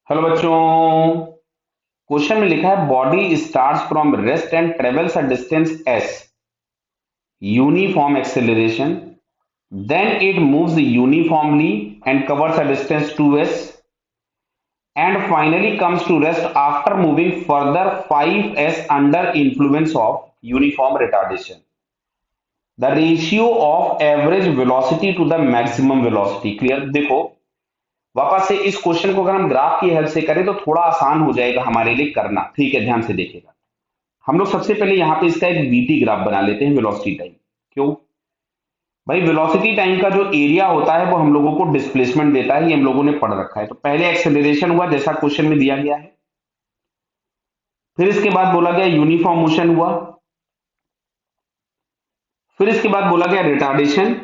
Hello बच्चों। Question में लिखा है body starts from rest and travels a distance s uniform acceleration then it moves uniformly and covers a distance 2s and finally comes to rest after moving further 5s under influence of uniform retardation. The ratio of average velocity to the maximum velocity. Clear? देखो, वापस से इस question को अगर हम graph की help से करें तो थोड़ा आसान हो जाएगा हमारे लिए करना। ठीक है, ध्यान से देखिएगा। हम लोग सबसे पहले यहाँ पे इसका एक वीटी ग्राफ बना लेते हैं, वेलोसिटी टाइम। क्यों भाई? वेलोसिटी टाइम का जो एरिया होता है वो हम लोगों को डिस्प्लेसमेंट देता है, ये हम लोगों ने पढ़ रखा है। तो पहले एक्सेलरेशन हुआ जैसा क्वेश्चन में दिया गया है, फिर इसके बाद बोला गया यूनिफॉर्म मोशन हुआ, फिर इसके बाद बोला गया रिटार्डेशन।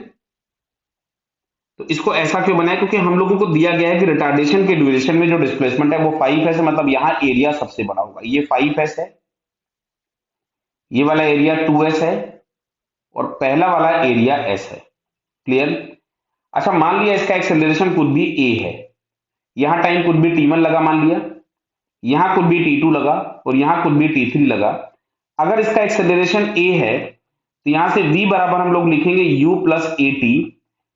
तो इसको ऐसा क्यों बनाया? क्योंकि हम लोगों को दिया गया है कि रिटार्डेशन के ड्यूरेशन में जो डिस्प्लेसमेंट है वो 5s है, मतलब यहाँ एरिया सबसे बड़ा होगा। ये 5s है, ये वाला एरिया 2s है और पहला वाला एरिया s है। क्लियर? अच्छा, मान लिया इसका एक्सेलरेशन कुछ भी a है, यहां टाइम कुछ भी t1 लगा, मान लिया यहां कुछ भी t2 लगा और यहां कुछ भी t3 लगा। अगर इसका एक्सेलरेशन a है तो यहां से v बराबर हम लोग लिखेंगे u प्लस ए टी।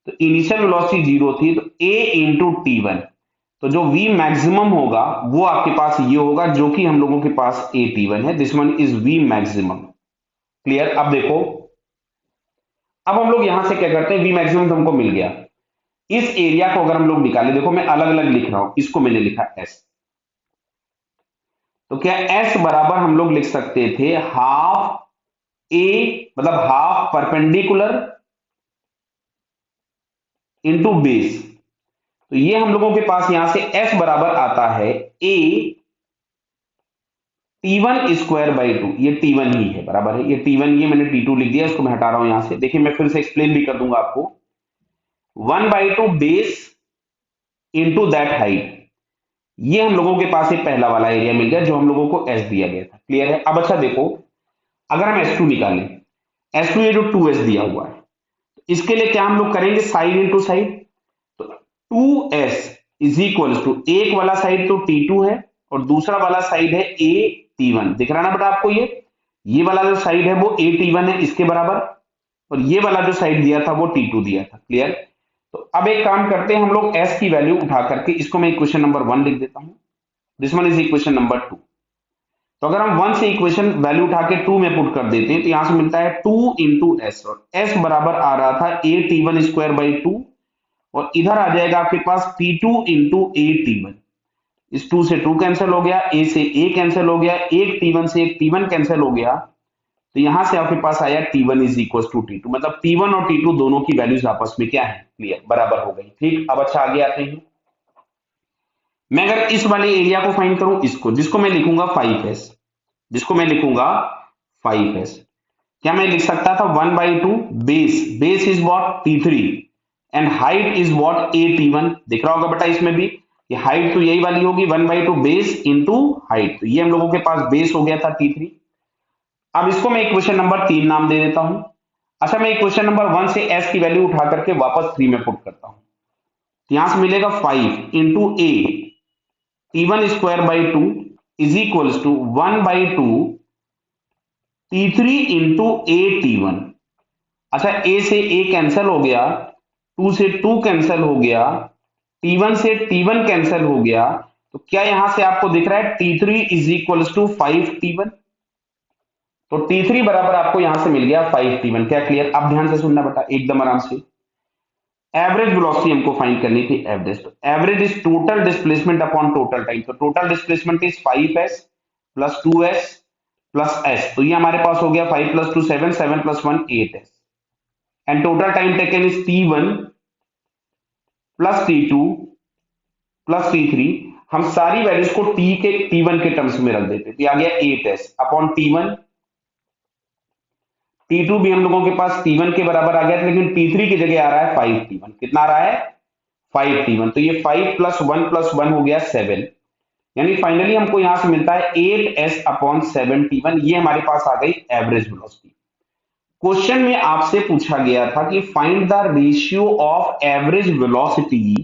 तो इनिशियल वेलोसिटी जीरो थी, तो a इंटू टी वन, तो जो v मैक्सिमम होगा वो आपके पास ये होगा, जो कि हम लोगों के पास a t1 है। This one is v maximum. Clear? अब देखो, अब हम लोग यहां से क्या करते हैं, v मैक्सिमम हमको मिल गया। इस एरिया को अगर हम लोग निकालें, देखो मैं अलग अलग लिख रहा हूं, इसको मैंने लिखा s। तो क्या s बराबर हम लोग लिख सकते थे हाफ a, मतलब हाफ परपेंडिकुलर इंटू बेस। तो ये हम लोगों के पास यहां से s बराबर आता है a t1 square by to. ये t1 ही है, बराबर है, ये t1 ही है, मैंने t2 लिख दिया, इसको मैं हटा रहा हूं यहां से। देखिए मैं फिर से एक्सप्लेन भी कर दूंगा आपको। 1/2 बेस इंटू दैट हाइट, ये हम लोगों के पास एक पहला वाला एरिया मिल गया जो हम लोगों को एस दिया गया था। क्लियर है? अब अच्छा देखो, अगर हम S2 निकालें, S2 ये जो 2s दिया हुआ है, इसके लिए क्या हम लोग करेंगे, साइड इंटू साइड। तो 2s इज इक्वल टू, एक वाला साइड तो T2 है और दूसरा वाला साइड है A T1। दिख रहा ना बेटा आपको? ये वाला जो साइड है वो A T1 है, इसके बराबर, और ये वाला जो साइड दिया था वो T2 दिया था। क्लियर? तो अब एक काम करते हैं हम लोग, S की वैल्यू उठा करके इसको मैं इक्वेशन नंबर 1 लिख देता हूं। This one is equation number 2। तो अगर हम 1 से इक्वेशन वैल्यू उठा के 2 में पुट कर देते हैं तो यहां से मिलता है 2 इंटू एस, और एस बराबर आ रहा था A T one square by two, और इधर आ जाएगा आपके पास T two into A T one. इस 2 से 2 कैंसिल हो गया, ए से ए कैंसिल हो गया, एक टी वन से एक टी वन कैंसिल हो गया। तो यहां से आपके पास आया T one is equal to T two, मतलब टी वन और टी टू दोनों की वैल्यूज आपस में क्या है, क्लियर, बराबर हो गई। ठीक, अब अच्छा आगे आते हैं। मैं अगर इस वाले एरिया को फाइंड करूं, इसको, जिसको मैं लिखूंगा 5s, जिसको मैं लिखूंगा 5s, क्या मैं लिख सकता था 1/2 base, base is what T3 and height is what A T1। दिख रहा होगा बेटा इसमें भी, ये हाइट तो यही वाली होगी 1/2 बेस इंटू हाइट, तो ये हम लोगों के पास बेस हो गया था T3। अब इसको मैं इक्वेशन नंबर 3 नाम दे देता हूं। अच्छा, मैं इक्वेशन नंबर 1 से s की वैल्यू उठा करके वापस 3 में पुट करता हूं, तो यहां से मिलेगा 5 into A T1 square by two is equals to 1/2 T3 into A T1। अच्छा, ए से ए कैंसिल हो गया, 2 से 2 कैंसिल हो गया, T1 से T1 कैंसिल हो गया। तो क्या यहां से आपको दिख रहा है T3 is equal to 5T1? तो T3 बराबर आपको यहां से मिल गया 5T1। क्या क्लियर? अब ध्यान से सुनना बेटा, एकदम आराम से। एवरेज वेलोसिटी हमको फाइंड करनी थी, एवरेज। तो average is total displacement upon total time. तो total displacement is 5s plus 2s plus s। तो ये हमारे पास हो गया 5 plus 2 7, 7 plus 1 8s, and total time taken is T1 plus T2 plus T3। हम सारी वैल्यूज को T1 के टर्म्स में रख देते, तो आ गया 8s अपॉन T1। T2 भी हम लोगों के पास T1 के बराबर आ गया, लेकिन T3 की जगह आ रहा है 5T1। कितना आ रहा है? 5T1। तो ये 5 प्लस 1 हो गया 7, यानी फाइनली हमको यहां से मिलता है 8s अपॉन 7T1। ये हमारे पास आ गई एवरेज वेलोसिटी। क्वेश्चन में आपसे पूछा गया था कि find the ratio of average velocity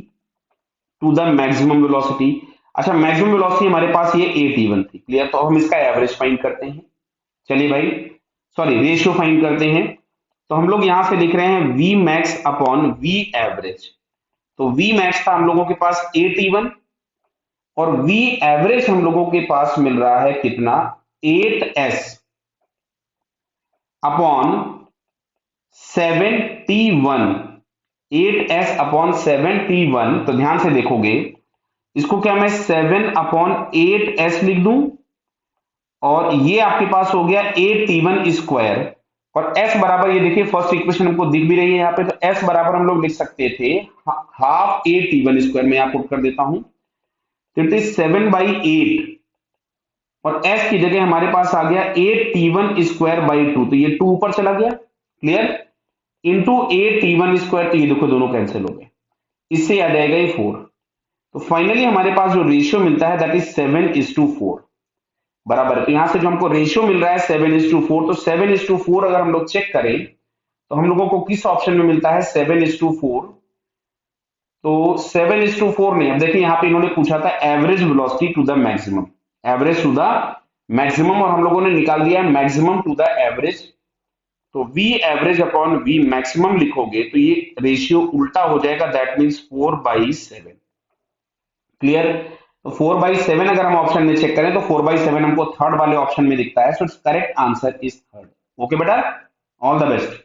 to the maximum velocity. अच्छा, मैक्सिमम वेलोसिटी हमारे पास ये AT1 थी, क्लियर। तो हम इसका एवरेज फाइंड करते हैं। चलिए भाई, सॉरी, रेशियो फाइंड करते हैं। तो हम लोग यहां से लिख रहे हैं V max upon V average. तो वी मैक्स था हम लोगों के पास AT1 और वी एवरेज हम लोगों के पास मिल रहा है कितना, 8s upon 7T1। 8s upon 7T1। तो ध्यान से देखोगे, इसको क्या मैं 7/8s लिख दूं, और ये आपके पास हो गया 8T1 स्क्वायर। और s बराबर, ये देखिए फर्स्ट इक्वेशन हमको दिख भी रही है यहाँ पे, तो s बराबर हम लोग लिख सकते थे हाफ AT1 स्क्वायर। मैं यहाँ पुट कर देता हूं, तो इट इज 7/8, और s की जगह हमारे पास आ गया 8T1 स्क्वायर बाई 2। तो ये 2 ऊपर चला गया, क्लियर, इंटू 8T1 स्क्वायर। तो ये देखो दोनों कैंसिल हो गए, इससे आ जाएगा ये 4। तो फाइनली हमारे पास जो रेशियो मिलता है दैट इज 7:4 बराबर है। तो यहां से जो हमको रेशियो मिल रहा है 7:4, तो 7:4 अगर हम लोग चेक करें तो हम लोगों को किस ऑप्शन में मिलता है 7:4। तो 7:4 नहीं, अब देखिए यहाँ पे इन्होंने पूछा था average velocity to the maximum, average to the maximum, और हम लोगों ने निकाल दिया है मैक्सिमम टू द एवरेज। तो V average upon V maximum लिखोगे तो ये रेशियो उल्टा हो जाएगा, दैट मीन्स 4/7, क्लियर। तो 4/7 अगर हम ऑप्शन में चेक करें तो 4/7 हमको थर्ड वाले ऑप्शन में दिखता है, so it's correct answer is third. Okay बेटा, ऑल द बेस्ट।